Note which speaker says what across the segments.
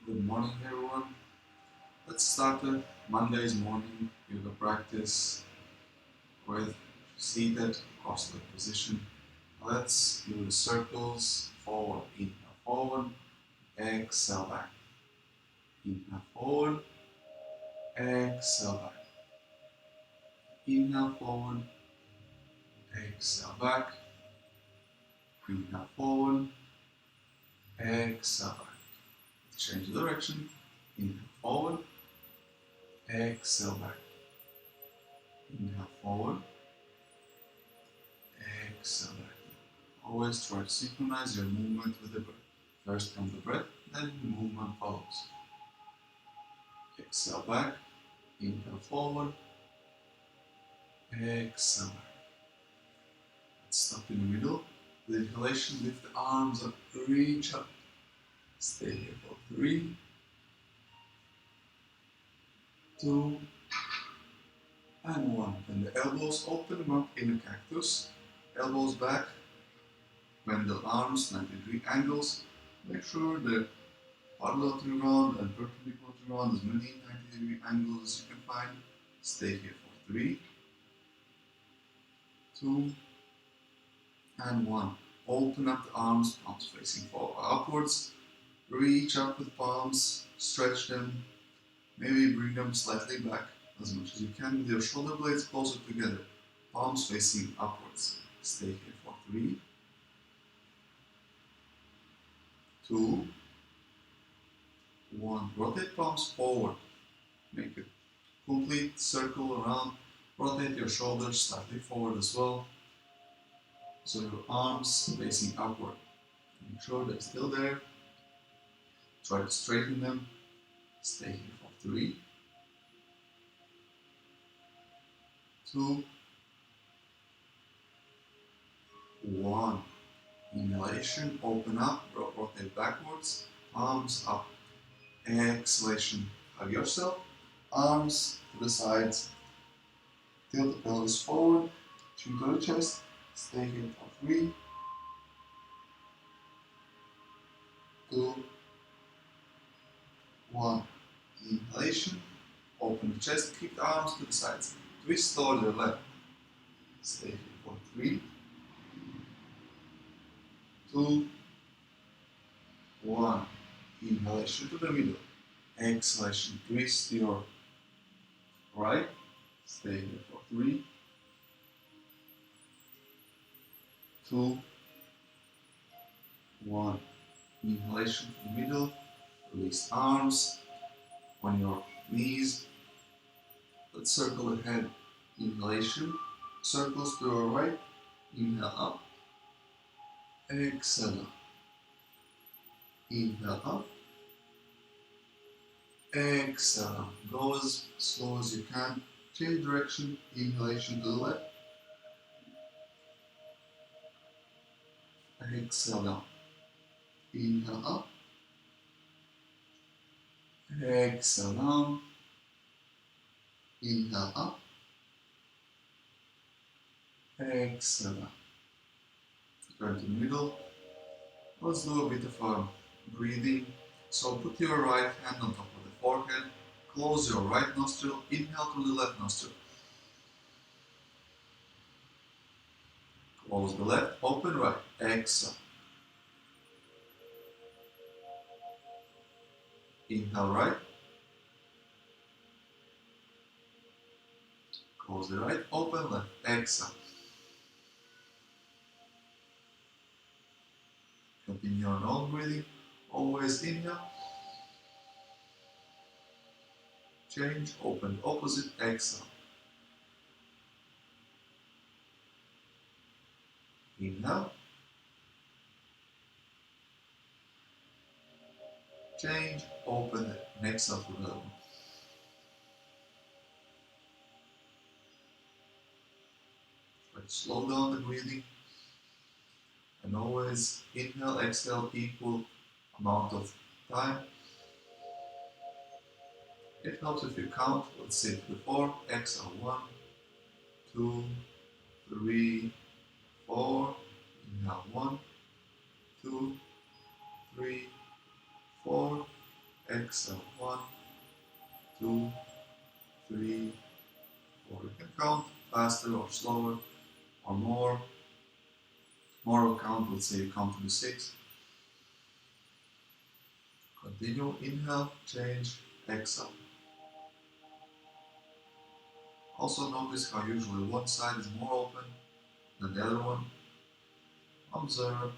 Speaker 1: Good morning, everyone. Let's start a Monday's morning yoga practice with seated cross-legged position. Let's do the circles forward. Inhale forward, exhale back. Inhale forward, exhale back. Inhale forward, exhale back. Inhale forward, exhale back. Change the direction. Inhale forward, exhale back. Inhale forward, exhale back. Always try to synchronize your movement with the breath. First comes the breath, then the movement follows. Exhale back, inhale forward, exhale back. Let's stop in the middle. The inhalation, lift the arms up, reach up. Stay here for 3, 2, and 1. Then the elbows, open them up in a cactus. Elbows back, bend the arms, 90-degree angles. Make sure they're parallel to the ground and perpendicular to the ground, as many 90-degree angles as you can find. Stay here for 3, 2, and 1. Open up the arms, palms facing forward, upwards. Reach up with palms, stretch them. Maybe bring them slightly back as much as you can with your shoulder blades closer together. Palms facing upwards. Stay here for 3, 2, 1. Rotate palms forward. Make a complete circle around. Rotate your shoulders slightly forward as well. So your arms facing upward. Make sure they're still there. Try to straighten them. Stay here for 3, 2, 1. Inhalation, open up, rotate backwards, arms up. Exhalation, hug yourself, arms to the sides. Tilt the pelvis forward, chin to the chest. Stay here for 3, 2, 1. Inhalation, open the chest, keep the arms to the sides. Twist toward your left. Stay here for 3, 2, 1. Inhalation to the middle. Exhalation, twist your right. Stay here for 3, 2, 1. Inhalation from the middle. Release arms on your knees. Let's circle the head. Inhalation. Circles to your right. Inhale up. Exhale. Inhale up. Exhale. Go as slow as you can. Change direction. Inhalation to the left. Exhale down. Inhale up. Exhale down. Inhale up. Exhale down. Turn to the middle. Let's do a bit of breathing. So put your right hand on top of the forehead. Close your right nostril. Inhale through the left nostril. Close the left. Open right. Exhale. Inhale right. Close the right. Open left. Exhale. Continue your own breathing. Always inhale. Change. Open. Opposite. Exhale. Inhale. Change. Open it. And exhale to the other one. Try to slow down the breathing. And always inhale, exhale, equal amount of time. It helps if you count. Let's say to the 4. Exhale 1, 2, 3, 4. Inhale 1, 2, 3, 4. exhale. 1, 2, 3, 4. You can count faster or slower or more. More count, let's say you count to 6. Continue, inhale, change, exhale. Also notice how usually one side is more open than the other one. Observe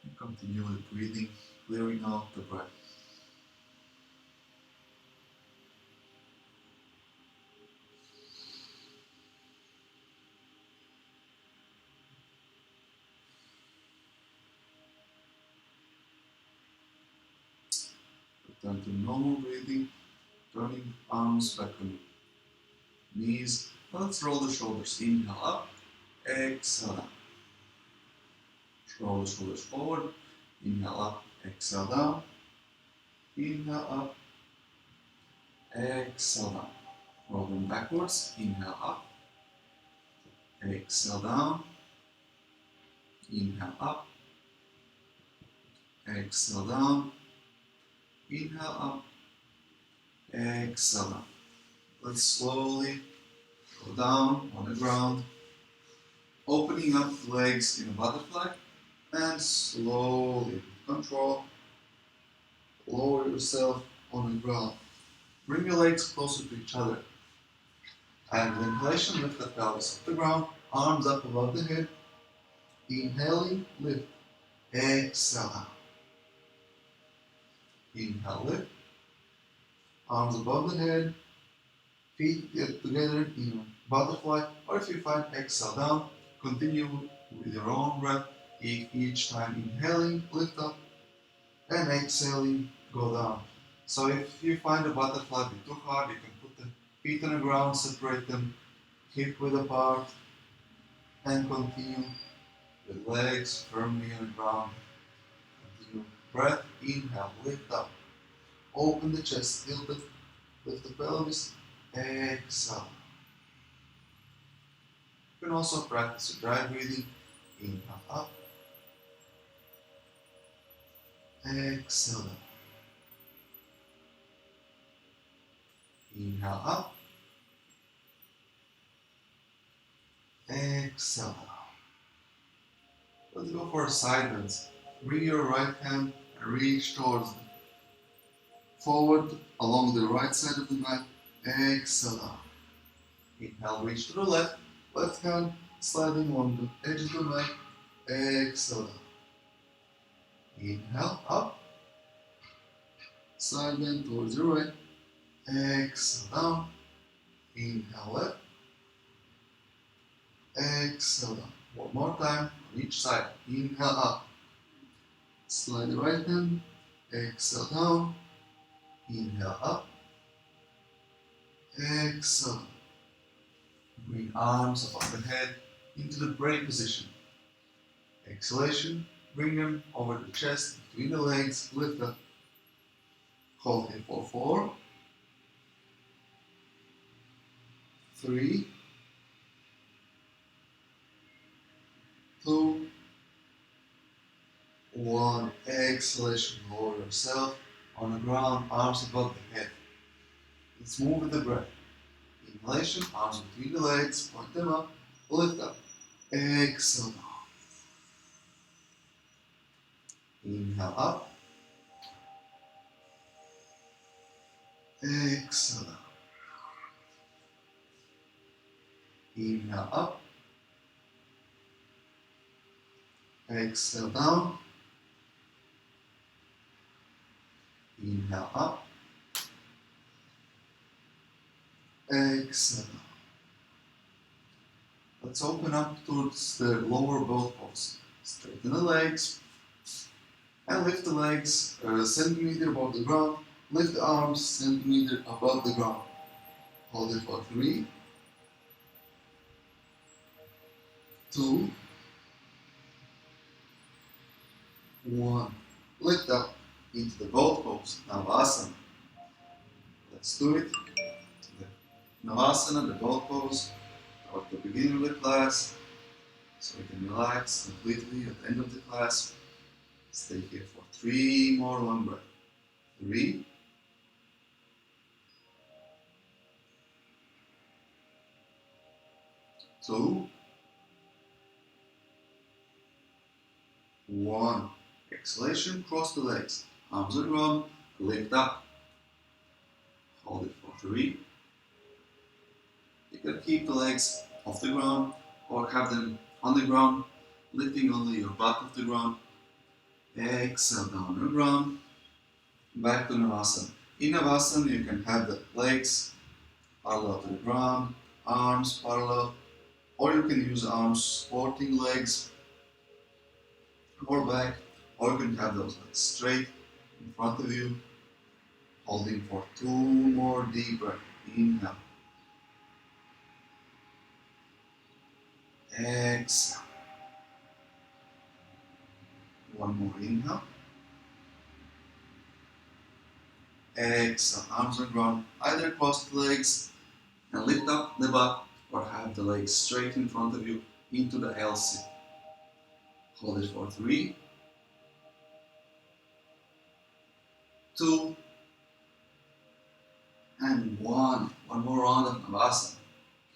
Speaker 1: and continue with breathing, clearing out the breath. Return to normal breathing, turning arms back on knees. Let's roll the shoulders. Inhale up, exhale down. Roll the shoulders forward. Inhale up, exhale down. Inhale up, exhale down. Roll them backwards. Inhale up, exhale down. Inhale up, exhale down. Inhale up, exhale down. Let's slowly go down on the ground, opening up the legs in a butterfly, and slowly, with control, lower yourself on the ground. Bring your legs closer to each other. And with inhalation, lift the pelvis off the ground, arms up above the head. Inhaling, lift. Exhale out. Inhale, lift. Arms above the head. Feet get together in a butterfly. Or if you find exhale down, continue with your own breath. Each time inhaling, lift up. And exhaling, go down. So if you find a butterfly be too hard, you can put the feet on the ground, separate them, hip width apart, and continue with legs firmly on the ground. Continue. Breath, inhale, lift up. Open the chest, tilt it, lift the pelvis, exhale. You can also practice dry breathing. Inhale up, exhale down. Inhale up, exhale down. Let's go for a side bend. Bring your right hand and reach towards the forward along the right side of the mat. Exhale down. Inhale, reach to the left. Left hand sliding on the edge of the mat. Exhale down. Inhale, up. Side bend towards your right. Exhale down. Inhale, left. Exhale down. One more time on each side. Inhale, up. Slide the right hand. Exhale down. Inhale, up. Exhale. Bring arms above the head into the brain position. Exhalation, bring them over the chest, between the legs, lift up. Hold it for 4, 3, 2, 1. Exhalation, lower yourself on the ground, arms above the head. Let's move with the breath. Inhalation, arms between the legs, point them up, lift up. Exhale down. Inhale up. Exhale down. Inhale up. Exhale down. Inhale up. Exhale down. Let's open up towards the lower both pose. Straighten the legs and lift the legs a centimeter above the ground. Lift the arms centimeter above the ground. Hold it for 3, 2, 1. Lift up into the both pose, Navasana. Let's do it. The Navasana, the both pose, at the beginning of the class, so we can relax completely at the end of the class. Stay here for 3 more long breaths. 3, 2, 1. Exhalation, cross the legs, arms on the ground, lift up, hold it for 3. You can keep the legs off the ground or have them on the ground, lifting only your butt off the ground. Exhale down on the ground, back to Navasana. In Navasana, you can have the legs parallel to the ground, arms parallel, or you can use arms supporting legs or back, or you can have those legs straight in front of you, holding for 2 more deep breaths. Inhale. Exhale. 1 more inhale. Exhale. Arms on the ground. Either cross the legs and lift up the butt, or have the legs straight in front of you into the L sit. Hold it for 3, 2, and 1. One more round of Navasana.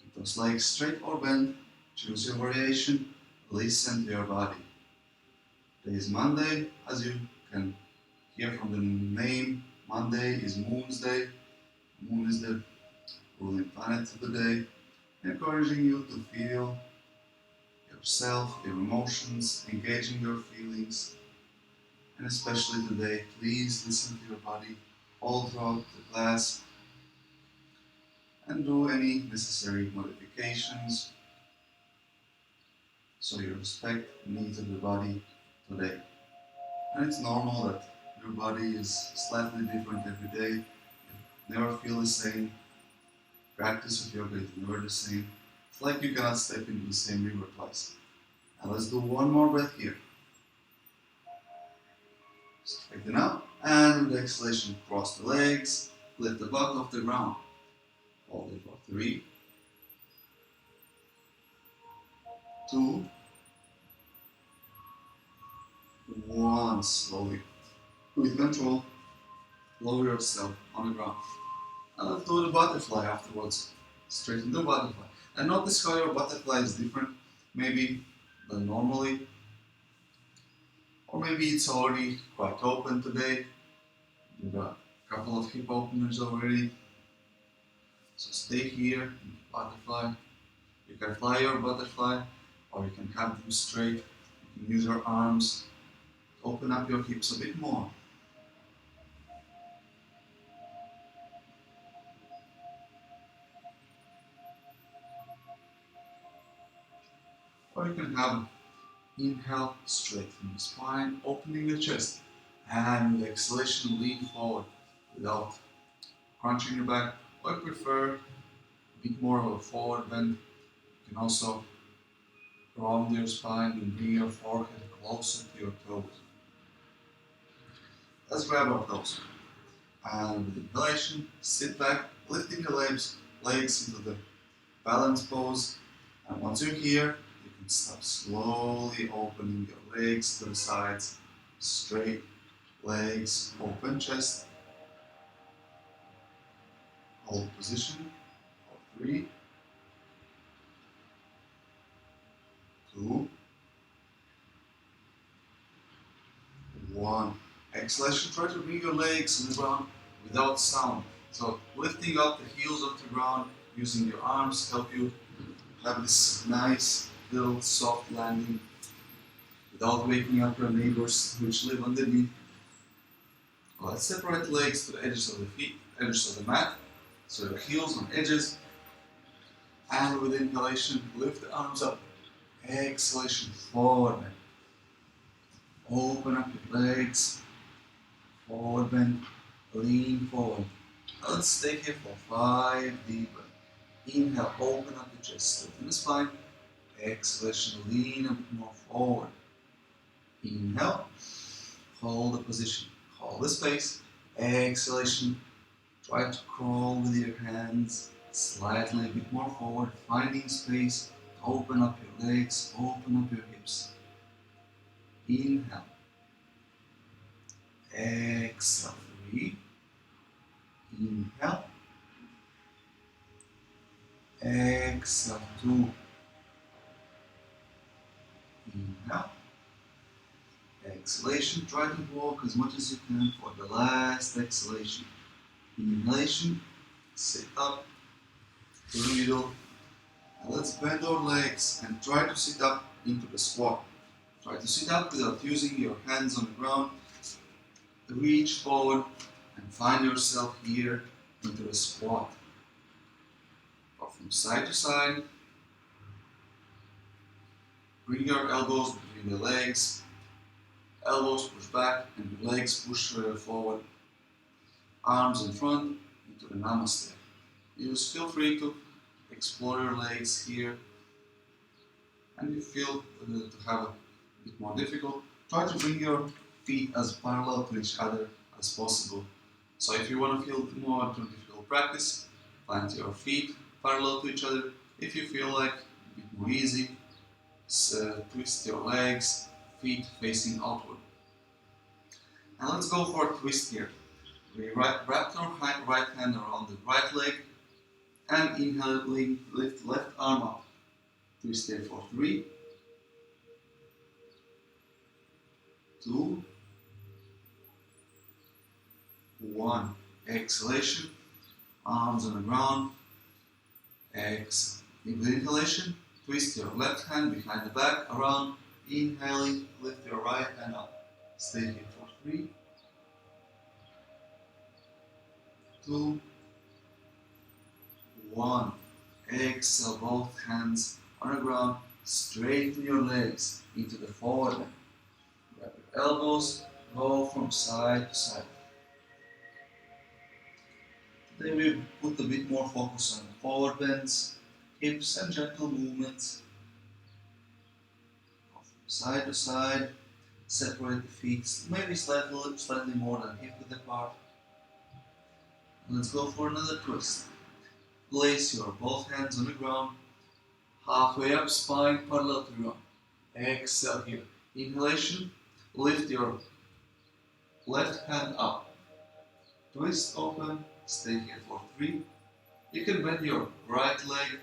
Speaker 1: Keep those legs straight or bent. Choose your variation. Listen to your body. Today is Monday, as you can hear from the name. Monday is Moon's Day. Moon is the ruling planet of the day, encouraging you to feel yourself, your emotions, engaging your feelings. And especially today, please listen to your body all throughout the class and do any necessary modifications so you respect the needs of your body today. And it's normal that your body is slightly different every day. You never feel the same. Practice of yoga is never the same. It's like you cannot step into the same river twice. Now let's do 1 more breath here. Straighten up, and with exhalation, cross the legs, lift the butt off the ground. Hold it for 3, 2, 1. Slowly, with control, lower yourself on the ground. And let's do the butterfly afterwards. Straighten the butterfly. And notice how your butterfly is different, maybe than normally. Or maybe it's already quite open today. You've got a couple of hip openers already. So stay here in the butterfly. You can fly your butterfly, or you can have them straight. You can use your arms. Open up your hips a bit more. Or you can have inhale, straighten the spine, opening the chest. And with exhalation, lean forward without crunching your back. Or I prefer a bit more of a forward bend. You can also round your spine and bring your forehead closer to your toes. Let's grab our toes. And with inhalation, sit back, lifting the legs into the balance pose. And once you're here, you can start slowly opening your legs to the sides. Straight legs, open chest. Hold position for 3, 2, 1. Exhalation, try to bring your legs on the ground without sound. So lifting up the heels off the ground, using your arms help you have this nice little soft landing without waking up your neighbors which live underneath. Let's separate the legs to the edges of the feet, edges of the mat, so your heels on edges. And with inhalation, lift the arms up. Exhalation, forward bend. Open up your legs, forward bend, lean forward. Now let's stay here for 5 deep breaths. Inhale, open up the chest, straighten the spine. Exhalation, lean a bit more forward. Inhale, hold the position, hold the space. Exhalation, try to crawl with your hands slightly a bit more forward, finding space. Open up your legs, open up your hips. Inhale. Exhale, 3, Exhale, 2. Inhale. Exhalation, try to walk as much as you can for the last exhalation. Inhalation, sit up to the middle. And let's bend our legs and try to sit up into the squat. Try to sit up without using your hands on the ground. Reach forward and find yourself here into a squat. Or from side to side. Bring your elbows between the legs. Elbows push back and your legs push forward. Arms in front into the namaste. You feel free to explore your legs here. And you feel to have a bit more difficult, try to bring your feet as parallel to each other as possible. So if you want to feel more difficult practice, plant your feet parallel to each other. If you feel like a bit more easy, twist your legs, feet facing outward. And let's go for a twist here. We wrap our right hand around the right leg and inhaling, lift left arm up. Twist there for 3, 2, 1. Exhalation, arms on the ground. Exhale. Inhalation, twist your left hand behind the back around. Inhaling, lift your right hand up. Stay here for 3, 2, 1. Exhale, both hands on the ground. Straighten your legs into the forward leg. Grab your elbows, go from side to side. Today we put a bit more focus on forward bends, hips and gentle movements. Go from side to side, separate the feet, maybe slightly more than hip width apart. Let's go for another twist. Place your both hands on the ground, halfway up, spine parallel to the ground. Exhale here. Inhalation, lift your left hand up. Twist open, stay here for 3. You can bend your right leg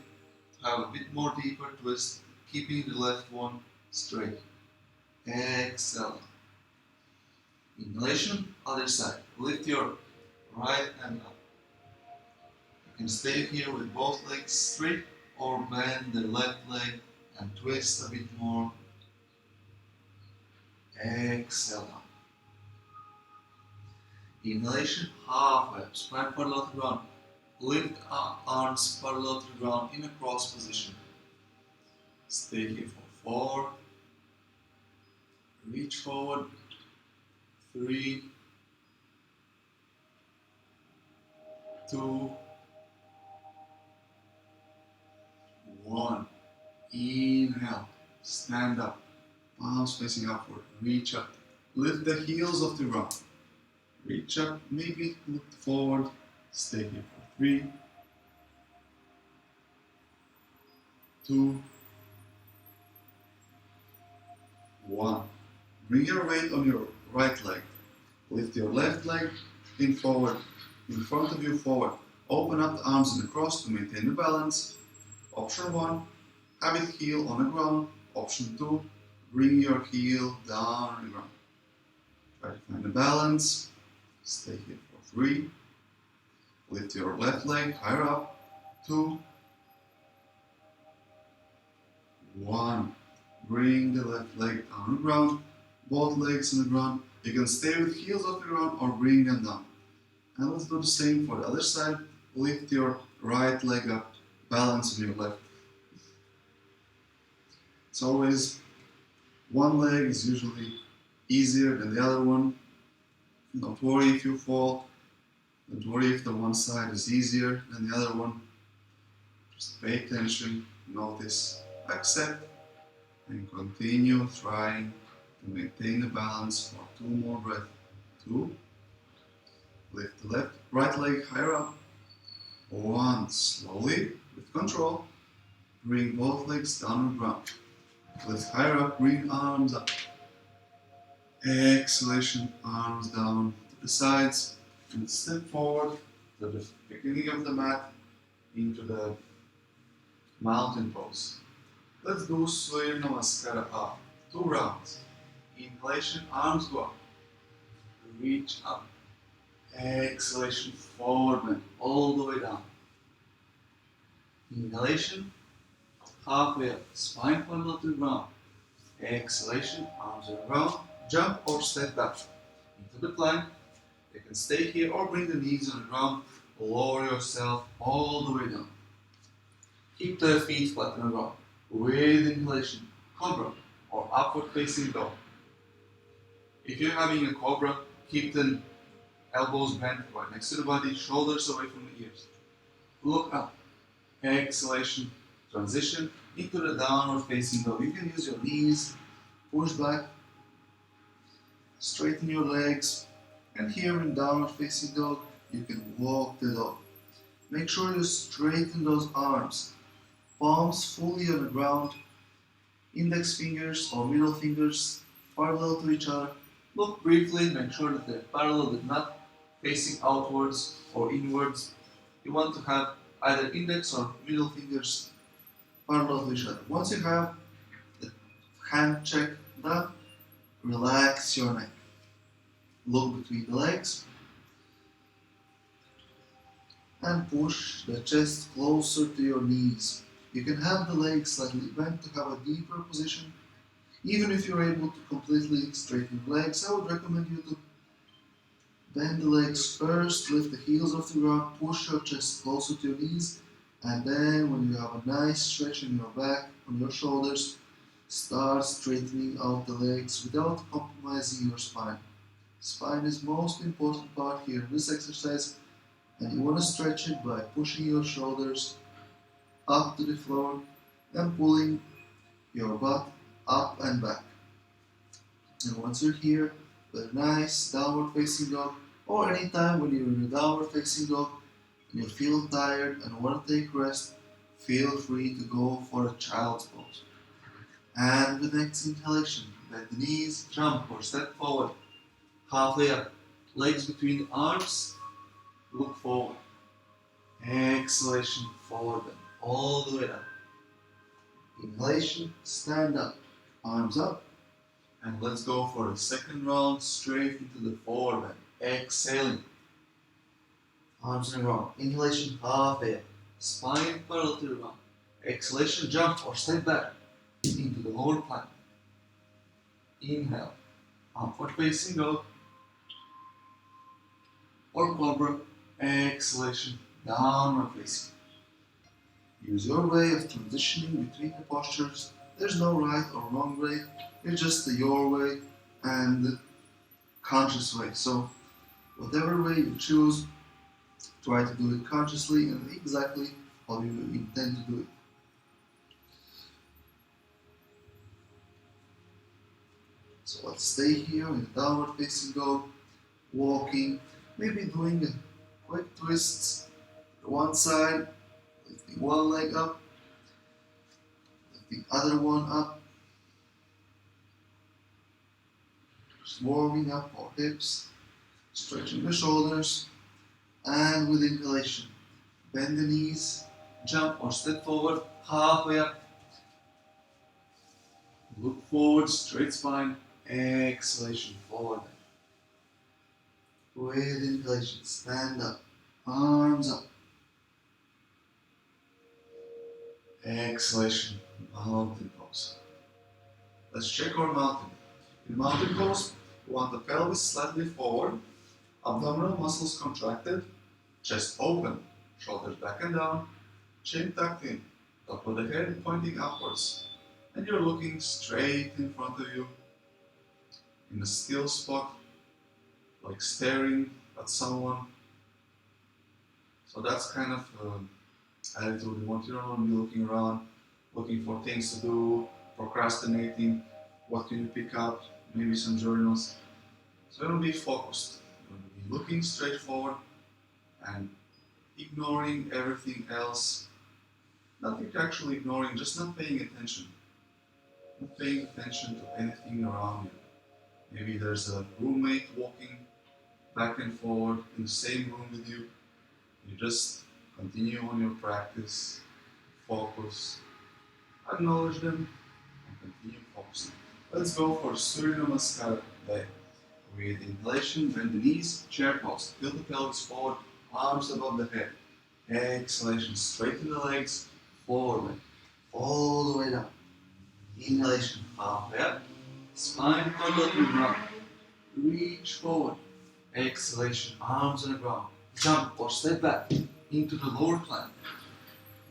Speaker 1: to have a bit more deeper twist, keeping the left one straight. Exhale. Inhalation, other side. Lift your right hand up. You can stay here with both legs straight or bend the left leg and twist a bit more. Exhale down. Inhalation, halfway up, spine parallel to the ground. Lift arms parallel to the ground in a cross position. Stay here for 4. Reach forward. 3, 2, 1. Inhale. Stand up. Palms facing upward. Reach up. Lift the heels off the ground. Reach up. Maybe look forward. Stay here for 3, 2, 1. Bring your weight on your right leg. Lift your left leg in forward, in front of you forward. Open up the arms in the cross to maintain the balance. Option 1, have it heel on the ground. Option 2, bring your heel down on the ground. Try to find the balance. Stay here for 3. Lift your left leg higher up. 2, 1. Bring the left leg down on the ground. Both legs on the ground. You can stay with heels off the ground or bring them down. And let's do the same for the other side. Lift your right leg up. Balance on your left. It's always one leg is usually easier than the other one. Don't worry if you fall. Don't worry if the one side is easier than the other one. Just pay attention, notice, accept, and continue trying to maintain the balance for 2 more breaths. 2. Lift the right leg higher up. 1. Slowly, with control, bring both legs down on the ground. Lift higher up, bring arms up. Exhalation, arms down to the sides, and step forward to the beginning of the mat into the Mountain pose. Let's do Surya Namaskara up. 2 rounds. Inhalation, arms go up. Reach up. Exhalation, forward bend all the way down. Inhalation, halfway up. Spine parallel to the ground. Exhalation, arms around. Jump or step back into the plank. You can stay here or bring the knees on the ground. Lower yourself all the way down. Keep the feet flat on the ground. With inhalation, cobra or upward facing dog. If you're having a cobra, keep the elbows bent right next to the body, shoulders away from the ears. Look up. Exhalation, transition into the downward facing dog. You can use your knees, push back, straighten your legs, and here in downward facing dog, you can walk the dog. Make sure you straighten those arms. Palms fully on the ground, index fingers or middle fingers parallel to each other. Look briefly, make sure that they're parallel, but not facing outwards or inwards. You want to have either index or middle fingers parallel to each other. Once you have the hand check done, relax your neck. Look between the legs and push the chest closer to your knees. You can have the legs slightly bent to have a deeper position. Even if you're able to completely straighten the legs, I would recommend you to bend the legs first, lift the heels off the ground, push your chest closer to your knees, and then when you have a nice stretch in your back, on your shoulders, start straightening out the legs without compromising your spine. Spine is most important part here in this exercise, and you want to stretch it by pushing your shoulders up to the floor and pulling your butt up and back. And once you're here with a nice downward facing dog, or anytime when you're in a downward facing dog and you feel tired and want to take rest, feel free to go for a child's pose. And with next inhalation, bend the knees, jump or step forward, halfway up, legs between the arms, look forward. Exhalation, forward bend all the way down. Inhalation, stand up, arms up, and let's go for a second round straight into the forward bend. Exhaling, arms in a round. Inhalation, halfway up, spine parallel to the ground. Exhalation, jump or step back into the lower plank. Inhale, upward facing dog or cobra. Exhalation, downward facing. Use your way of transitioning between the postures. There's no right or wrong way. It's just your way and conscious way. So whatever way you choose, try to do it consciously and exactly how you intend to do it. So let's stay here in the downward facing dog, walking, maybe doing quick twists to one side, lifting one leg up, lifting the other one up, just warming up our hips, stretching the shoulders, and with inhalation, bend the knees, jump or step forward, halfway up, look forward, straight spine, exhalation, forward. With inhalation, stand up, arms up. Exhalation, mountain pose. Let's check our mountain. In mountain pose, we want the pelvis slightly forward, abdominal muscles contracted, chest open, shoulders back and down, chin tucked in, top of the head pointing upwards, and you're looking straight in front of you in a still spot, like staring at someone. So that's kind of attitude. You want to be looking around, looking for things to do, procrastinating, what can you pick up, maybe some journals. So you want to be focused. You want to be looking straight forward and ignoring everything else. Not actually ignoring, just not paying attention. Not paying attention to anything around you. Maybe there's a roommate walking back and forward in the same room with you. You just continue on your practice, focus, acknowledge them, and continue focusing. Let's go for Surya Namaskara leg. With inhalation, bend the knees, chair pose. Tilt the pelvis forward, arms above the head. Exhalation, straighten the legs, forward, all the way down. Inhalation, halfway up, spine totally round. Reach forward. Exhalation, arms on the ground. Jump or step back into the lower plank.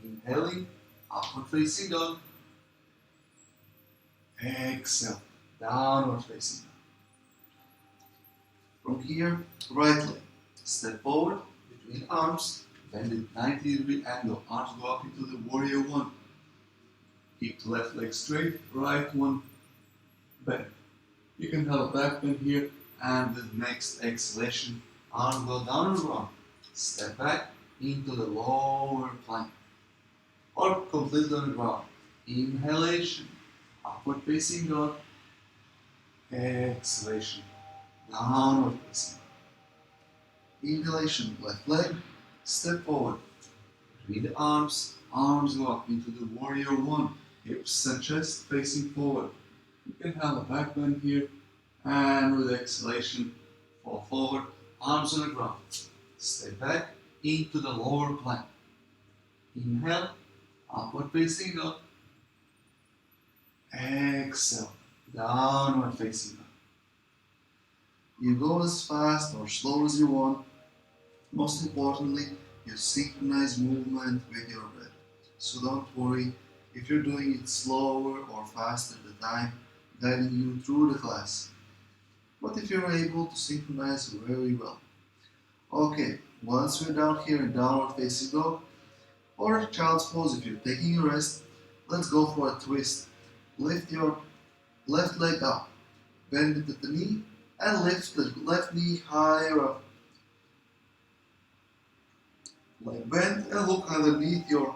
Speaker 1: Inhaling, upward facing dog. Exhale, downward facing dog. From here, right leg. Step forward, between arms, bend it 90-degree angle. Arms go up into the warrior one. Keep the left leg straight, right one bend. You can have a back bend here, and with next exhalation, arm go down and ground. Step back into the lower plank, or completely on the ground. Inhalation, upward facing dog. Exhalation, downward facing. Inhalation, left leg, step forward. Between the arms go up into the warrior one. Hips and chest facing forward. You can have a back bend here, and with exhalation, fall forward, arms on the ground. Step back into the lower plank. Inhale, upward facing dog. Exhale, downward facing dog. You go as fast or slow as you want. Most importantly, you synchronize movement with your breath. So don't worry if you're doing it slower or faster the time guiding you through the class. But if you're able to synchronize very well. Okay, once we're down here in downward facing dog or child's pose if you're taking a rest, let's go for a twist. Lift your left leg up, bend it at the knee, and lift the left knee higher up. Leg bend and look underneath your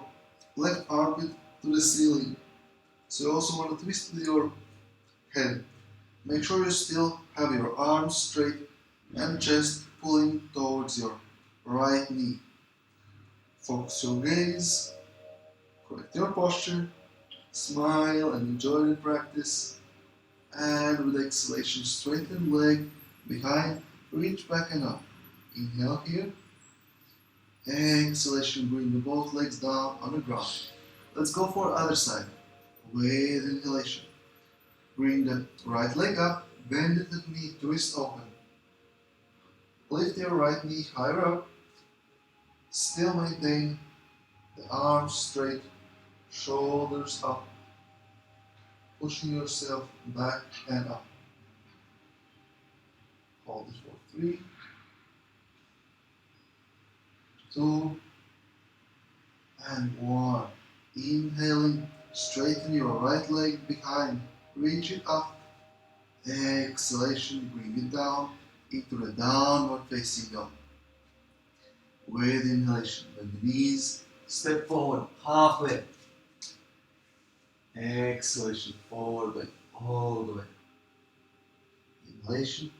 Speaker 1: left armpit to the ceiling. So you also want to twist with your head. Make sure you still have your arms straight and chest pulling towards your right knee. Focus your gaze, correct your posture, smile and enjoy the practice. And with exhalation, straighten leg behind, reach back and up. Inhale here. Exhalation, bring both legs down on the ground. Let's go for other side. With inhalation, bring the right leg up, bend at the knee, twist open. Lift your right knee higher up. Still maintain the arms straight, shoulders up, pushing yourself back and up. Hold it for 3, 2, and 1. Inhaling, straighten your right leg behind, reach it up. Exhalation, bring it down into the downward facing dog. With inhalation, bend the knees, step forward, halfway. Exhalation, forward bend, all the way. Inhalation,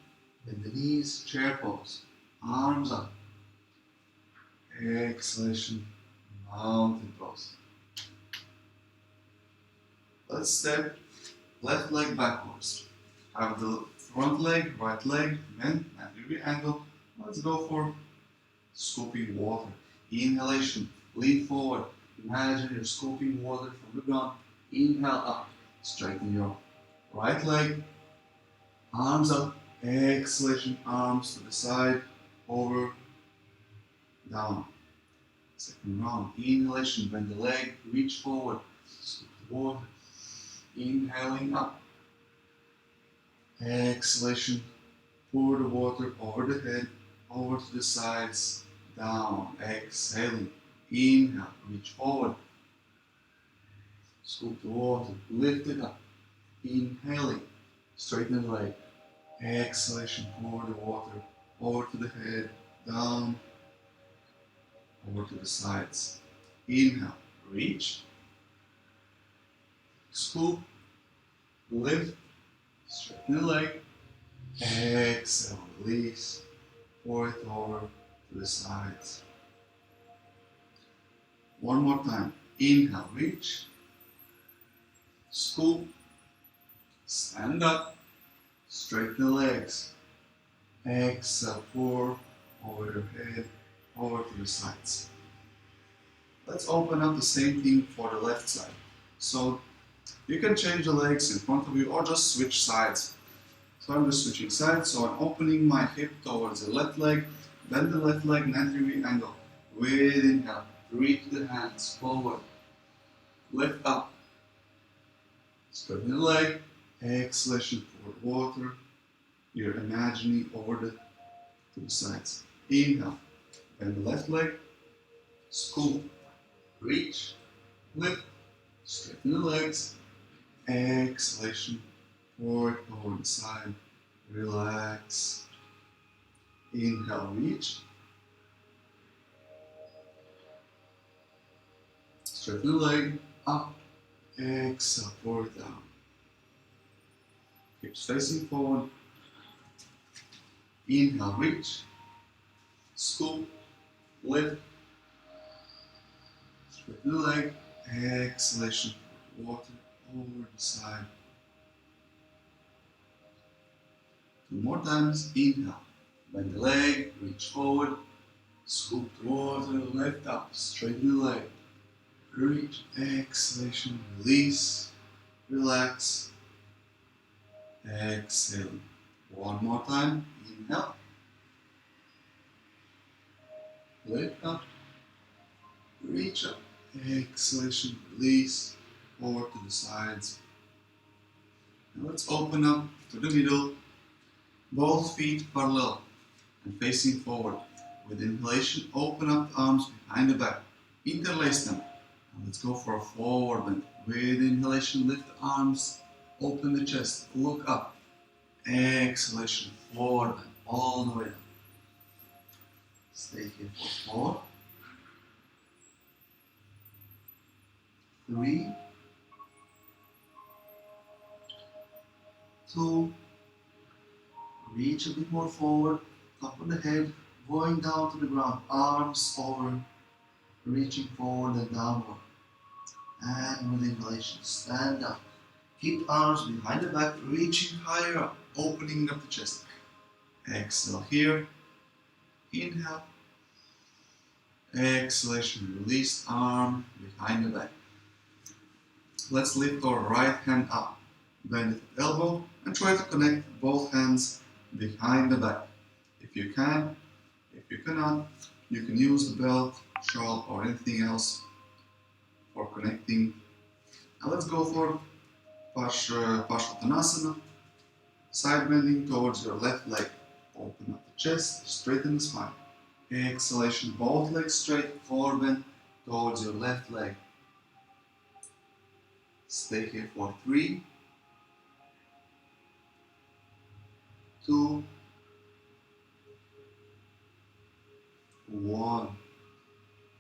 Speaker 1: bend the knees, chair pose, arms up. Exhalation, mountain pose. Let's step left leg backwards. Have the front leg, right leg, bend, 90-degree angle. Let's go for scooping water. Inhalation, lean forward. Imagine you're scooping water from the ground. Inhale up. Straighten your right leg. Arms up. Exhalation, arms to the side, over, down. Second round. Inhalation, bend the leg, reach forward. Scoop the water. Inhaling up. Exhalation, pour the water over the head, over to the sides, down. Exhaling. Inhale, reach forward. Scoop the water, lift it up. Inhaling, straighten the leg. Exhalation, pour the water over to the head, down, over to the sides. Inhale, reach. Scoop, lift, straighten the leg. Exhale, release, pour it over to the sides. One more time. Inhale, reach. Scoop. Stand up. Straighten the legs. Exhale, pour over your head, over to the sides. Let's open up the same thing for the left side. So you can change the legs in front of you or just switch sides. So I'm just switching sides, so I'm opening my hip towards the left leg, bend the left leg 90 degree angle. With inhale, reach the hands forward, lift up, straighten the leg, exhalation for water. You're imagining over to the sides. Inhale, bend the left leg, scoop, reach, lift, straighten the legs, exhalation, forward over the side, relax. Inhale, reach, straighten the leg, up, exhale, forward, down. Hips facing forward. Inhale, reach, scoop, lift, straighten the leg, exhalation, water over the side. 2 more times. Inhale, bend the leg, reach forward, scoop the water, lift up, straighten the leg, reach, exhalation, release, relax, exhale. 1 more time. Inhale, lift up, reach up, exhalation, release, forward to the sides. Now let's open up to the middle, both feet parallel and facing forward. With inhalation, open up the arms behind the back, interlace them. And let's go for a forward bend. With inhalation, lift the arms, open the chest, look up. Exhalation, forward bend, all the way up. Stay here for 4, 3, 2, reach a bit more forward, top of the head, going down to the ground, arms over, reaching forward and downward. And with inhalation, stand up. Keep arms behind the back, reaching higher up, opening up the chest. Exhale here, inhale, exhalation, release arm behind the back. Let's lift our right hand up, bend it at elbow, and try to connect both hands behind the back. If you can, if you cannot, you can use the belt, shawl, or anything else for connecting. Now let's go for Vinyasa, side bending towards your left leg. Open up the chest, straighten the spine. Exhalation, both legs straight, forward bend towards your left leg. Stay here for 3, 2, 1.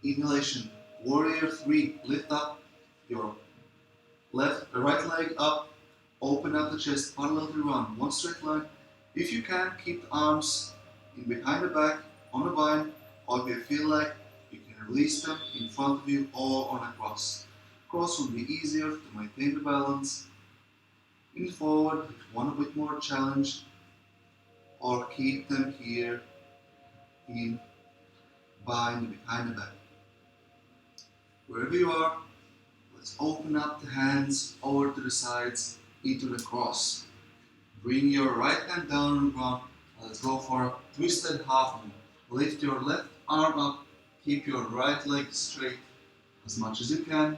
Speaker 1: Inhalation, warrior 3. Lift up your right leg up, open up the chest, parallel to run, one straight line. If you can, keep the arms in behind the back, on the vine, or if you feel like you can release them in front of you or on a cross. Cross will be easier to maintain the balance. In forward, if you want a bit more challenge, or keep them here in bind behind the back. Wherever you are, let's open up the hands over to the sides into the cross. Bring your right hand down on the ground. Let's go for a twisted half moon. Lift your left arm up. Keep your right leg straight as much as you can.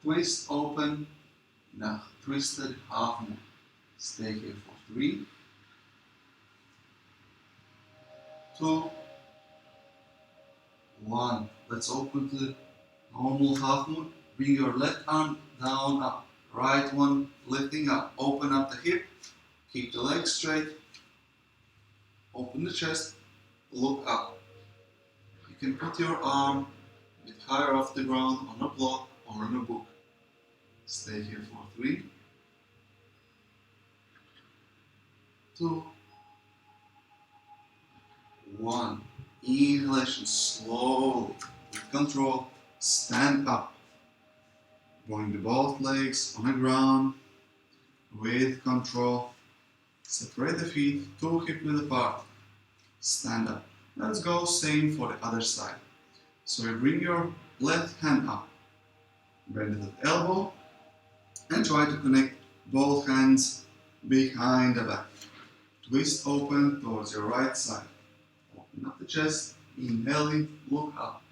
Speaker 1: Twist open. Now twisted half moon. Stay here for 3, 2, 1. Let's open to the normal half moon. Bring your left arm down, up. Right one lifting up. Open up the hip. Keep the legs straight. Open the chest. Look up. You can put your arm a bit higher off the ground on a block or on a book. Stay here for 3, 2, 1. Inhalation slowly. With control. Stand up. Bring the both legs on the ground with control. Separate the feet 2 hip width apart. Stand up. Let's go same for the other side. So you bring your left hand up, bend the elbow, and try to connect both hands behind the back. Twist open towards your right side. Open up the chest, inhaling, look up.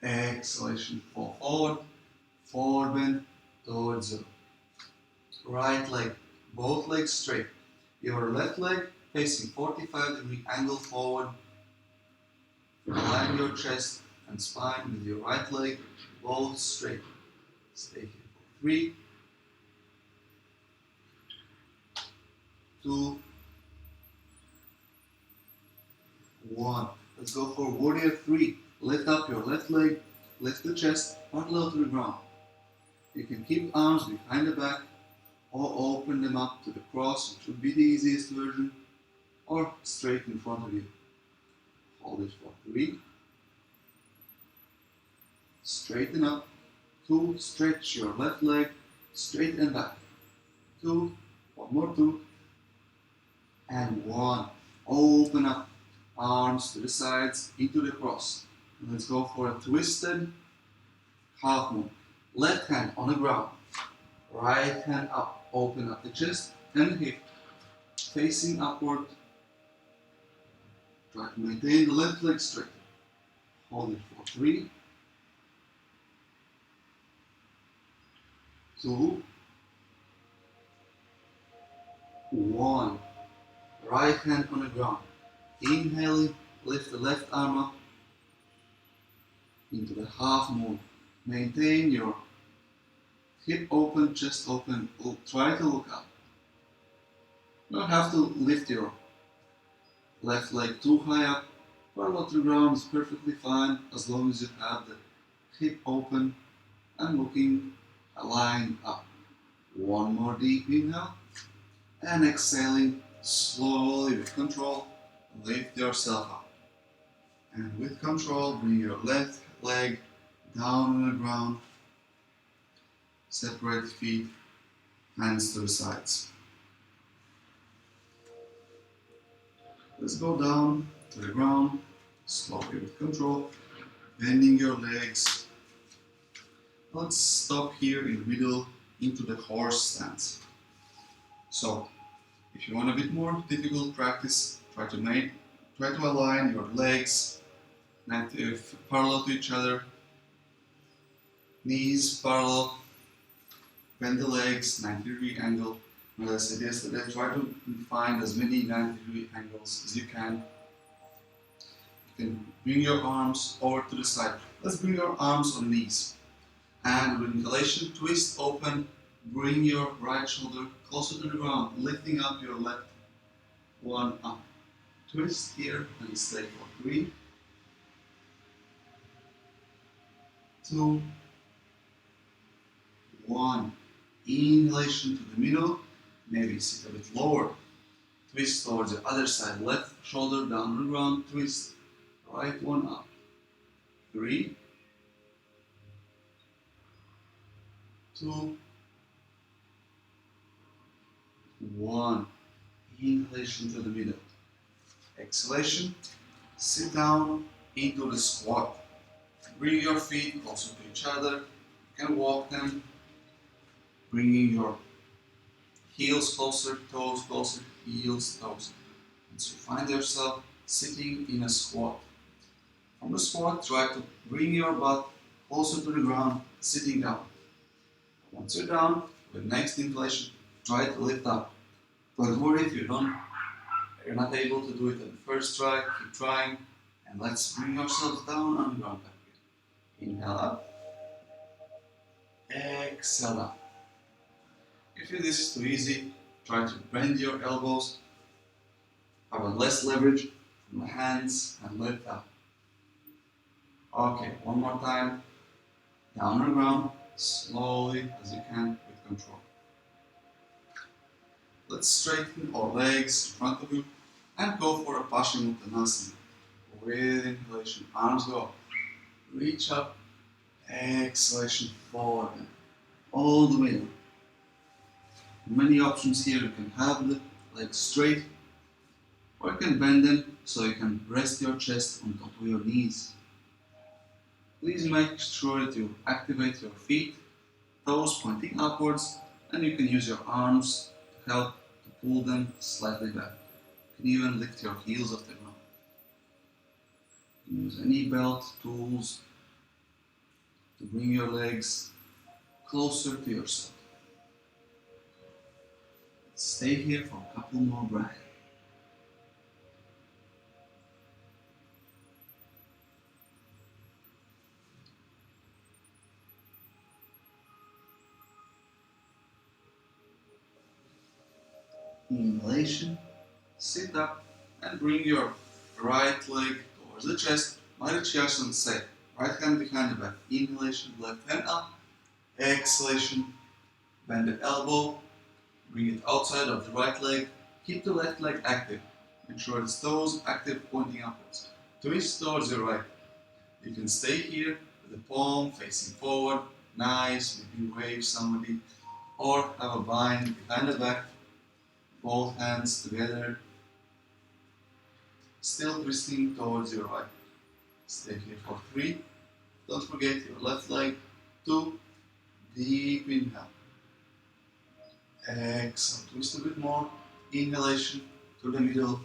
Speaker 1: Exhalation, fall forward, forward bend towards you. Right leg, both legs straight. Your left leg facing 45-degree angle forward. Align your chest and spine with your right leg, both straight. Stay here for 3, 2, 1. Let's go for warrior 3. Lift up your left leg, lift the chest parallel to the ground. You can keep arms behind the back or open them up to the cross, which would be the easiest version, or straight in front of you. Hold it for 3. Straighten up. 2. Stretch your left leg straight and back. 2. One more 2. And 1. Open up. Arms to the sides into the cross. Let's go for a twisted half moon. Left hand on the ground. Right hand up. Open up the chest and hip. Facing upward. Try to maintain the left leg straight. Hold it for 3, 2, 1. Right hand on the ground. Inhaling, lift the left arm up into the half moon. Maintain your hip open, chest open. Try to look up. You don't have to lift your left leg too high up. Parallel to the ground is perfectly fine as long as you have the hip open and looking aligned up. 1 more deep inhale and exhaling slowly with control. Lift yourself up. And with control, bring your left leg down on the ground. Separate feet, hands to the sides. Let's go down to the ground, slowly with control, bending your legs. Let's stop here in the middle into the horse stance. So, if you want a bit more difficult practice, try to align your legs parallel to each other, knees parallel, bend the legs 90-degree angle. As I said yesterday, try to find as many 90-degree angles as you can. You can bring your arms over to the side. Let's bring your arms on knees. And with inhalation, twist open, bring your right shoulder closer to the ground, lifting up your left one up. Twist here and stay for 3, 2, 1. Inhalation to the middle, maybe sit a bit lower. Twist towards the other side, left shoulder down on the ground, twist, right one up. 3, 2, 1. Inhalation to the middle. Exhalation, sit down into the squat. Bring your feet closer to each other. You can walk them, bringing your heels closer, toes closer, heels, toes. And so you find yourself sitting in a squat. From the squat, try to bring your butt closer to the ground, sitting down. Once you're down, with next inhalation, try to lift up. Don't worry if you're not able to do it on the first try, keep trying, and let's bring ourselves down on the ground back again. Inhale up, exhale up. If this is too easy, try to bend your elbows, have a less leverage from the hands, and lift up. Okay, one more time, down on the ground, slowly as you can with control. Let's straighten our legs in front of you and go for a Paschimottanasana. With inhalation, arms go up. Reach up, exhalation, forward. all the way down. Many options here. You can have the legs straight, or you can bend them so you can rest your chest on top of your knees. Please make sure that you activate your feet, toes pointing upwards, and you can use your arms to help to pull them slightly back. You can even lift your heels off the ground. You can use any belt, tools to bring your legs closer to yourself. Stay here for a couple more breaths. Inhalation, sit up and bring your right leg towards the chest. Vinyasa say, right hand behind the back. Inhalation, left hand up. Exhalation, bend the elbow, bring it outside of the right leg. Keep the left leg active. Make sure its toes active, pointing upwards. Twist towards your right. You can stay here with the palm facing forward. Nice, maybe wave somebody. Or have a bind behind the back. Both hands together. Still twisting towards your right. Stay here for 3. Don't forget your left leg. 2. Deep inhale. Exhale. Twist a bit more. Inhalation to the middle.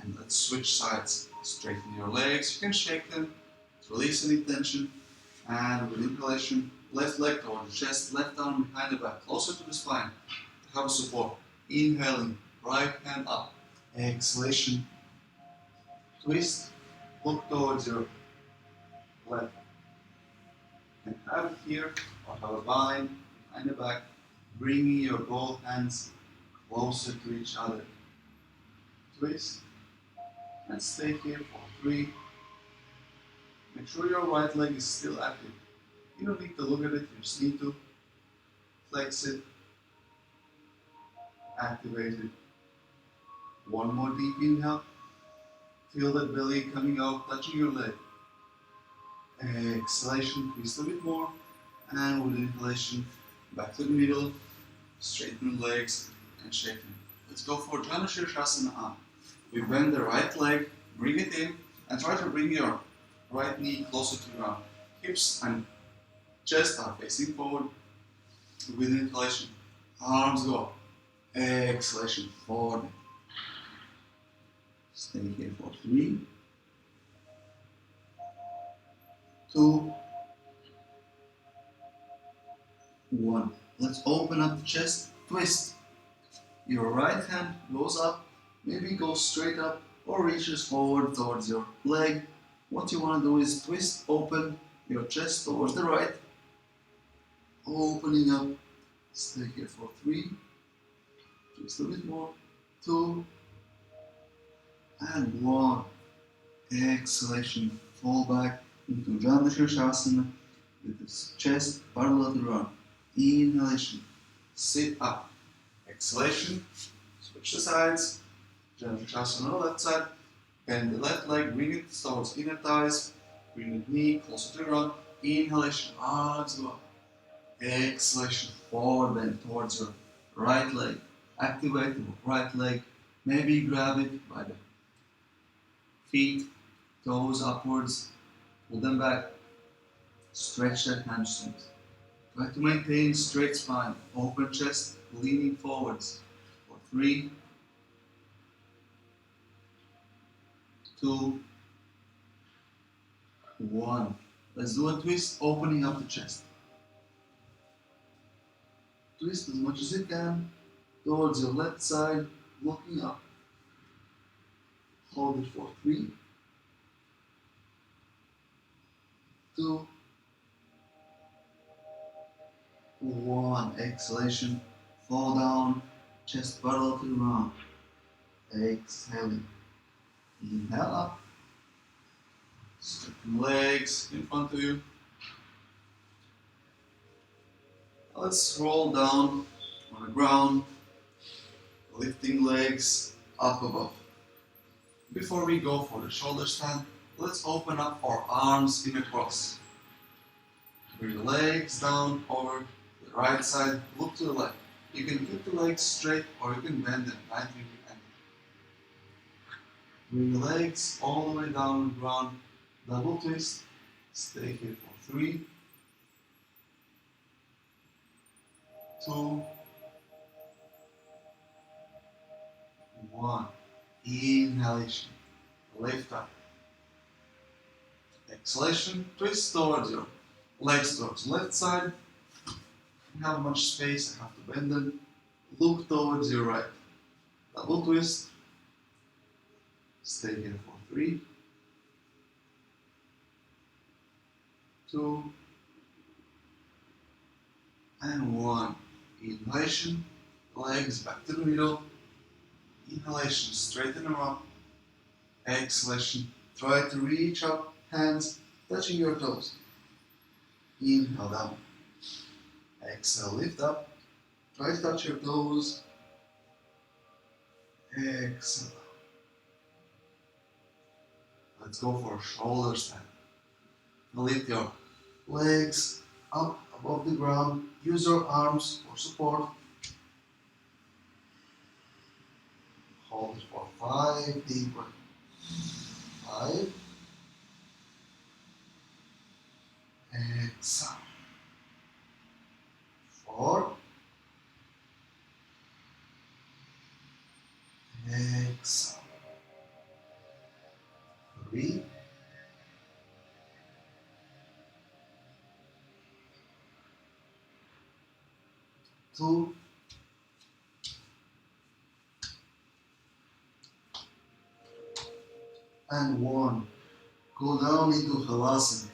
Speaker 1: And let's switch sides. Straighten your legs. You can shake them. Release any tension. And with inhalation, left leg towards the chest. Left arm behind the back. Closer to the spine. Have support. Inhaling. Right hand up. Exhalation. Twist. Look towards your left. You can have it here or have a bind behind the back, bringing your both hands closer to each other. Twist and stay here for 3. Make sure your right leg is still active. You don't need to look at it, you just need to flex it, activate it. One more deep inhale. Feel that belly coming out, touching your leg. Exhalation, twist a bit more. And with inhalation, back to the middle, straighten the legs and shake them. Let's go for Janu Shirshasana arm. We bend the right leg, bring it in, and try to bring your right knee closer to the ground. Hips and chest are facing forward. With inhalation, arms go up. Exhalation, forward. Stay here for 3, 2, 1. Let's open up the chest, twist. Your right hand goes up, maybe goes straight up or reaches forward towards your leg. What you want to do is twist open your chest towards the right, opening up. Stay here for 3, twist a bit more, 2, and 1. Exhalation, fall back into Janu Shirshasana with the chest parallel to the ground. Inhalation, sit up. Exhalation, switch the sides. Janu Shirshasana on the left side. Bend the left leg, bring it towards inner thighs. Bring the knee closer to the ground. Inhalation, arms go up. Exhalation, forward bend towards your right leg. Activate the right leg. Maybe grab it by the feet, toes upwards. Pull them back. Stretch that hamstrings. Try to maintain straight spine, open chest, leaning forwards. For 3, 2, 1. Let's do a twist, opening up the chest. Twist as much as you can towards your left side, looking up. Hold it for 3, 2, 1. Exhalation, fall down, chest parallel to the ground. Exhaling. Inhale up. Straighten legs in front of you. Let's roll down on the ground, lifting legs up above. Before we go for the shoulder stand, let's open up our arms in a cross. Bring the legs down over the The right side, look to the left. You can keep the legs straight or you can bend them 90-degree angle. Bring the legs all the way down on the ground. Double twist. Stay here for 3, 2, 1. Inhalation. Lift up. Exhalation. Twist towards your legs towards left side. You have much space, I have to bend them. Look towards your right. Double twist. Stay here for 3, 2, and 1. Inhalation. Legs back to the middle. Inhalation, straighten them up. Exhalation, try to reach up, hands touching your toes. Inhale down. Exhale, lift up. Try to touch your toes. Exhale. Let's go for shoulder stand. Lift your legs up above the ground. Use your arms for support. Hold it for 5 deep breaths. 5. Exhale. 4. Exhale. 3. Two. And 1. Go down into Halasana.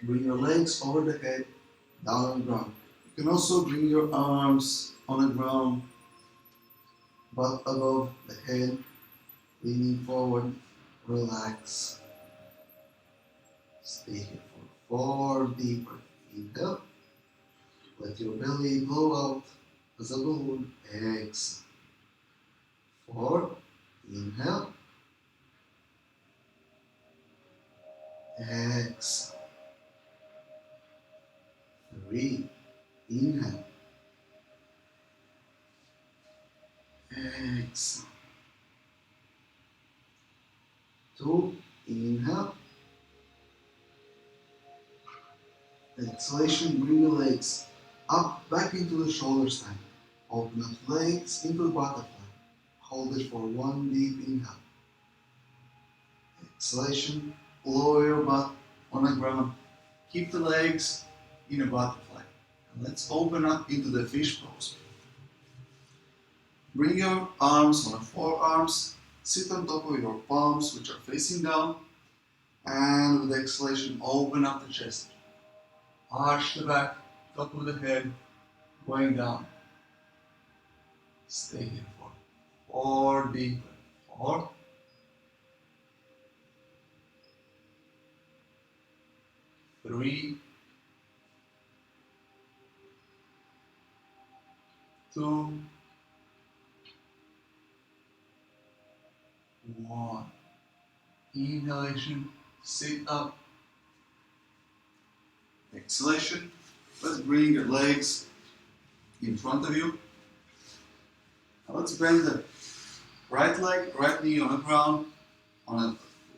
Speaker 1: Bring your legs over the head, down on the ground. You can also bring your arms on the ground, butt above the head, leaning forward, relax. Stay here for 4 deep breaths. Inhale. Let your belly blow out as a balloon. Exhale. 4. Inhale. Exhale. 3. Inhale. Exhale. 2. Inhale. Exhalation, bring the legs up, back into the shoulder stand. Open up legs into the butterfly. Hold it for 1 deep inhale. Exhalation, lower your butt on the ground. Keep the legs in a butterfly. And let's open up into the fish pose. Bring your arms on the forearms. Sit on top of your palms, which are facing down. And with exhalation, open up the chest. Arch the back, top of the head, going down. Stay here for 4 deep breaths. 4. 3. 2. 1. Inhalation, sit up. Exhalation, let's bring your legs in front of you. Now let's bend the right leg, right knee on the ground,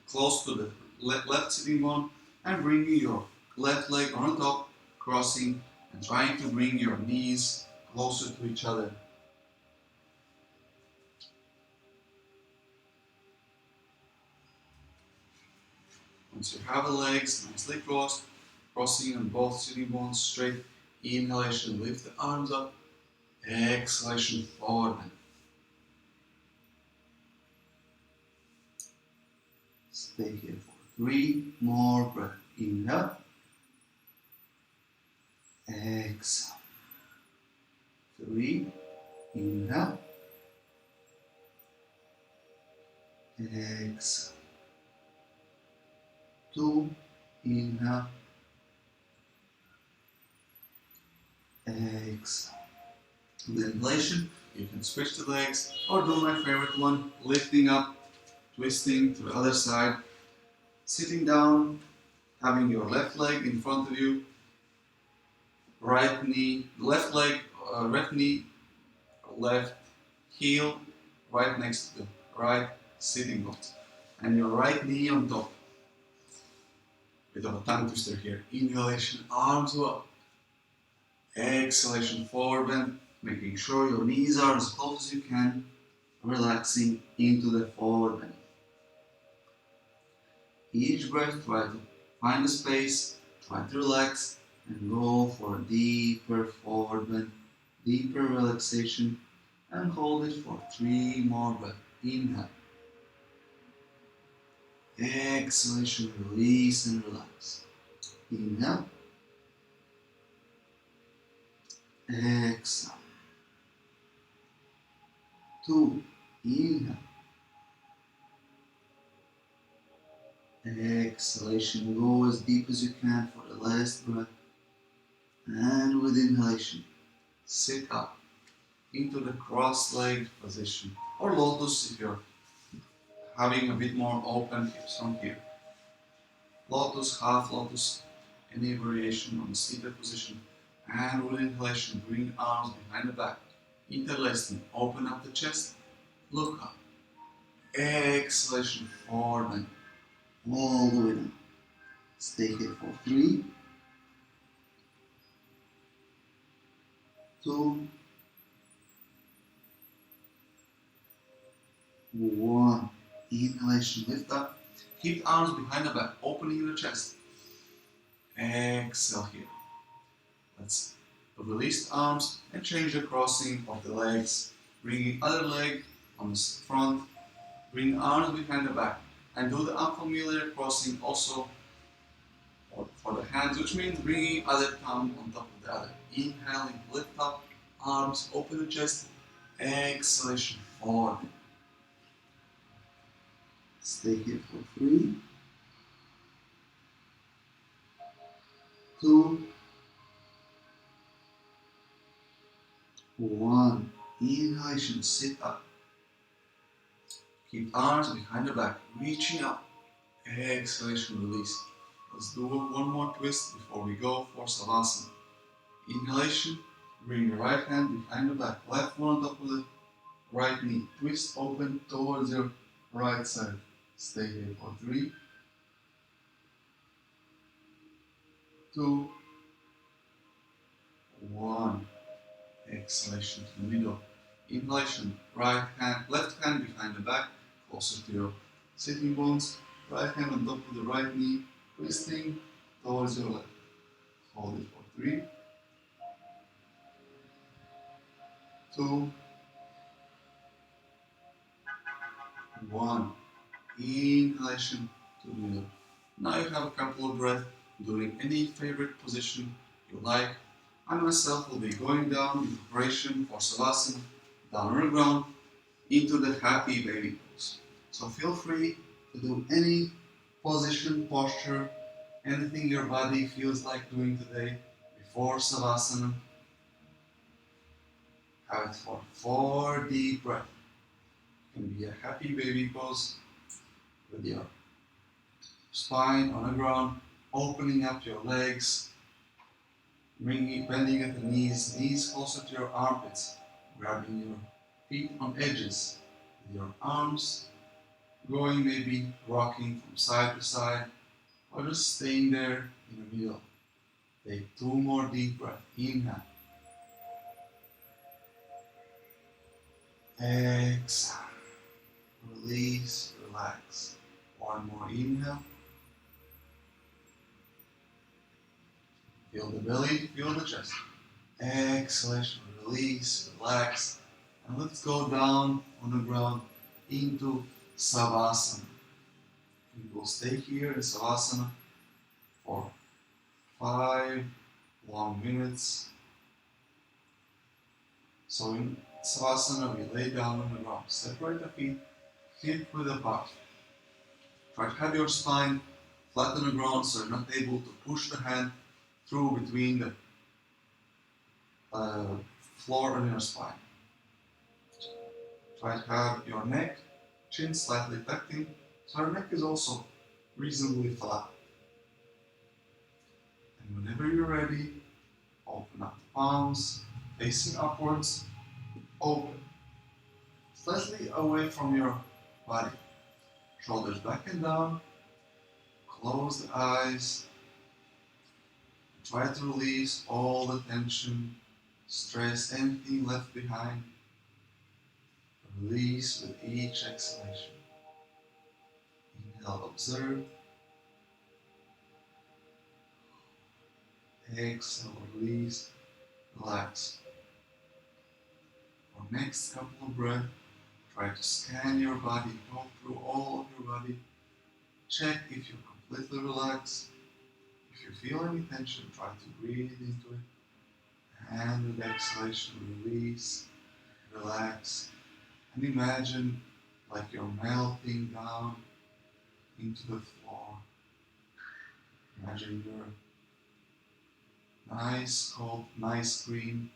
Speaker 1: close to the left sitting bone, and bringing your left leg on top, crossing and trying to bring your knees closer to each other. Once you have the legs nicely crossed, crossing on both sitting bones straight, inhalation, lift the arms up, exhalation, forward bend. Stay here for 3 more breaths. Inhale, exhale. 3, inhale, exhale. 2, inhale, exhale. With inhalation, you can switch the legs or do my favorite one, lifting up, twisting to the other side, sitting down, having your left leg in front of you, right knee, left leg, left knee, left heel, right next to the right sitting bones. And your right knee on top. Bit of a tongue twister here. Inhalation, arms up. Exhalation, forward bend, making sure your knees are as close as you can, relaxing into the forward bend. Each breath, try to find a space, try to relax, and go for a deeper forward bend, deeper relaxation, and hold it for 3 more breaths. Inhale. Exhalation, release and relax. Inhale. Exhale. 2. Inhale. Exhalation, go as deep as you can for the last breath. And with inhalation, sit up into the cross-legged position or lotus if you're having a bit more open hips from here. Lotus, half lotus, any variation on the seated position. And with inhalation, bring arms behind the back, interlacing, open up the chest, look up. Exhalation, forward bend, all the way down. Stay here for 3, 2, 1. Inhalation, lift up. Keep arms behind the back, opening the chest. Exhale here. Let's release the arms and change the crossing of the legs. Bring the other leg on the front. Bring arms behind the back. And do the unfamiliar crossing also for the hands, which means bringing other thumb on top of the other. Inhaling, lift up, arms, open the chest. Exhalation, forward. Stay here for 3, 2, 1. Inhalation, sit up. Keep arms behind the back, reaching up. Exhalation, release. Let's do one more twist before we go for Savasana. Inhalation, bring your right hand behind the back, left one on top of the right knee. Twist open towards your right side. Stay here for 3, 2, 1. Exhalation to the middle. Inhalation, right hand, left hand behind the back, closer to your sitting bones. Right hand on top of the right knee, twisting towards your left. Hold it for 3, 2, 1. Inhalation to the middle. Now you have a couple of breaths doing any favorite position you like. I myself will be going down in preparation for Savasana, down on the ground, into the happy baby pose. So feel free to do any position, posture, anything your body feels like doing today before Savasana. Have it for 4 deep breaths. It can be a happy baby pose with your spine on the ground, opening up your legs, bending at the knees, knees closer to your armpits, grabbing your feet on edges, with your arms going, maybe rocking from side to side, or just staying there in the middle. Take 2 more deep breaths. Inhale. Exhale. Release, relax. 1 more inhale. Feel the belly, feel the chest. Exhalation, release, relax. And let's go down on the ground into Savasana. We will stay here in Savasana for 5 long minutes. So in Savasana, we lay down on the ground. Separate the feet, hip width apart. Try to have your spine flat on the ground so you're not able to push the hand through between the floor and your spine. Try to have your neck, chin slightly tucked so your neck is also reasonably flat. And whenever you're ready, open palms facing upwards, open, slightly away from your body. Shoulders back and down, close the eyes, try to release all the tension, stress, anything left behind. Release with each exhalation. Inhale, observe. Exhale, release, relax. For next couple of breaths, try to scan your body, go through all of your body. Check if you're completely relaxed. If you feel any tension, try to breathe into it. And with exhalation, release, relax. And imagine like you're melting down into the floor. Imagine your nice cold, nice green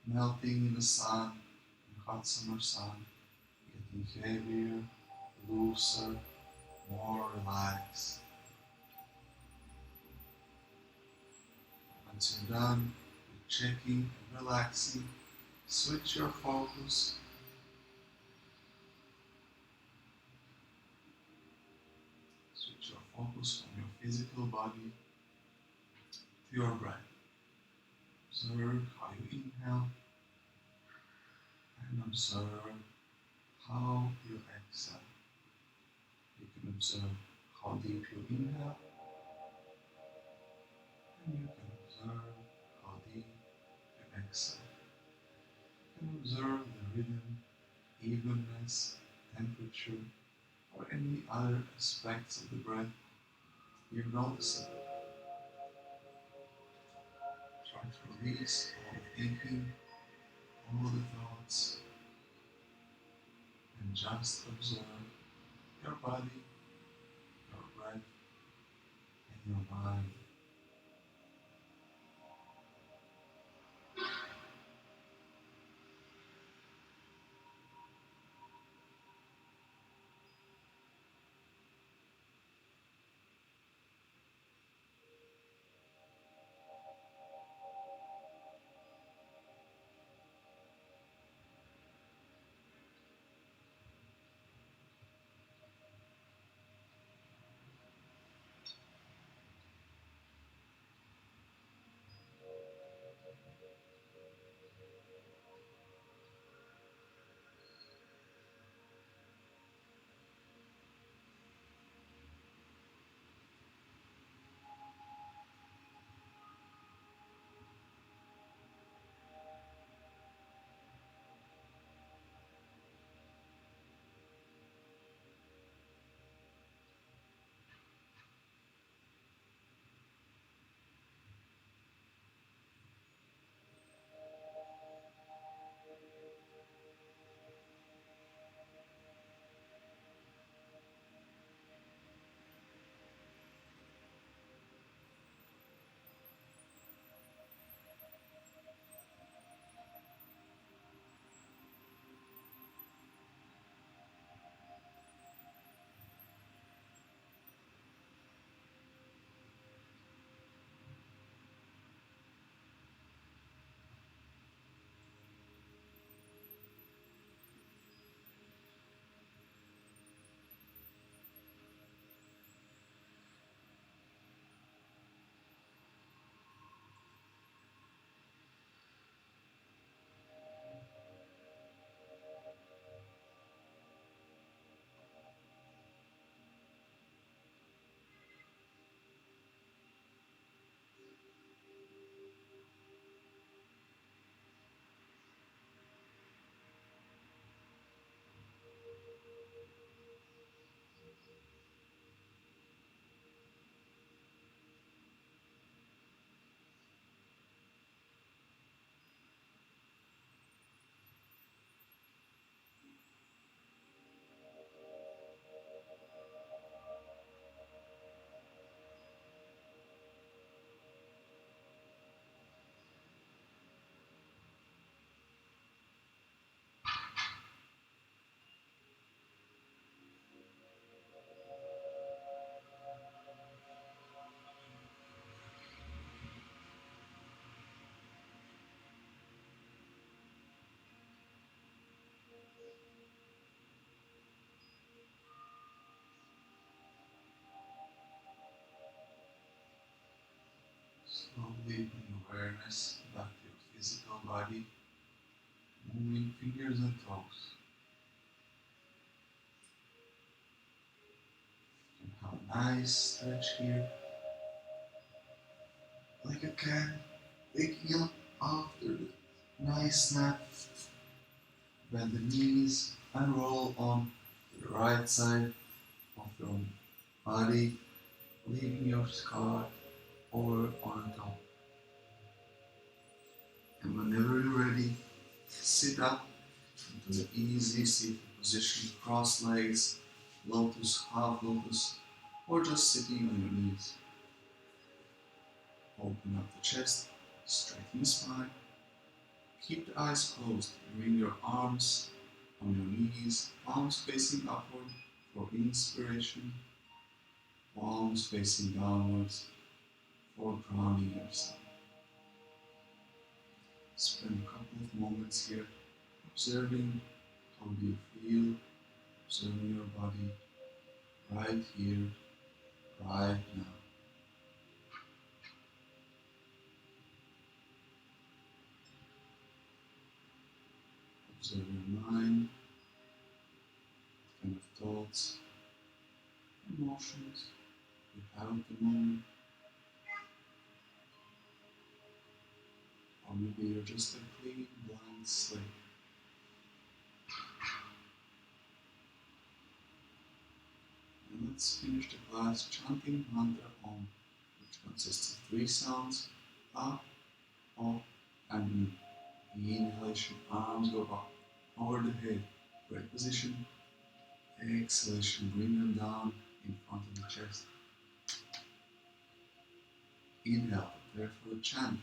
Speaker 1: melting in the sun, in hot summer sun, getting heavier, looser, more relaxed. Once you're done with checking and relaxing, switch your focus. Switch your focus from your physical body to your breath. Observe how you inhale and observe how you exhale. You can observe how deep you inhale and you can observe how deep you exhale. You can observe the rhythm, evenness, temperature, or any other aspects of the breath you notice. Try to release all the thinking, all the thoughts, and just observe your body, your breath, and your mind. Deepening awareness back to your physical body, moving fingers and toes. You can have a nice stretch here, like a cat waking up after the nice nap. Bend the knees and roll on to the right side of your body, leaving your skull over on top. And whenever you're ready, sit up into the easy seated position, cross legs, lotus, half lotus, or just sitting on your knees. Open up the chest, straighten the spine, keep the eyes closed, bring your arms on your knees, palms facing upward for inspiration, palms facing downwards for grounding yourself. Spend a couple of moments here observing how do you feel, observing your body right here, right now. Observe your mind, kind of thoughts, emotions you have at the moment, or maybe you're just a clean blank slate. And let's finish the class chanting mantra Om, which consists of 3 sounds, A, O, and U. The inhalation, arms go up over the head, great position. Exhalation, bring them down in front of the chest. Inhale, prepare for the chant.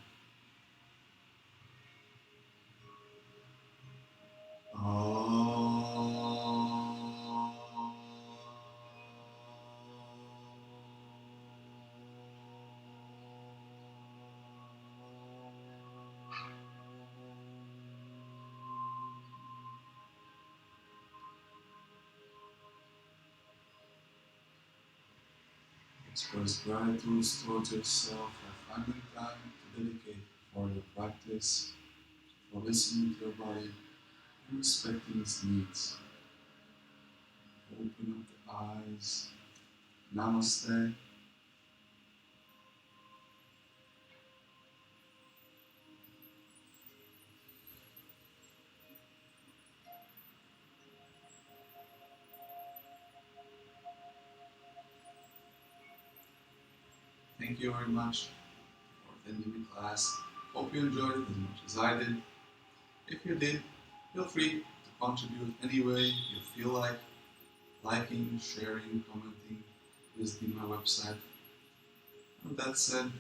Speaker 1: Express gratitude towards yourself for finding time to dedicate for your practice, for listening to your body and respecting its needs. Open up the eyes. Namaste. Thank you very much for attending the class. Hope you enjoyed it as much as I did. If you did, feel free to contribute any way you feel like, liking, sharing, commenting, visiting my website. With that said,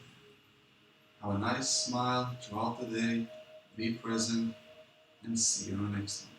Speaker 1: have a nice smile throughout the day, be present, and see you on the next one.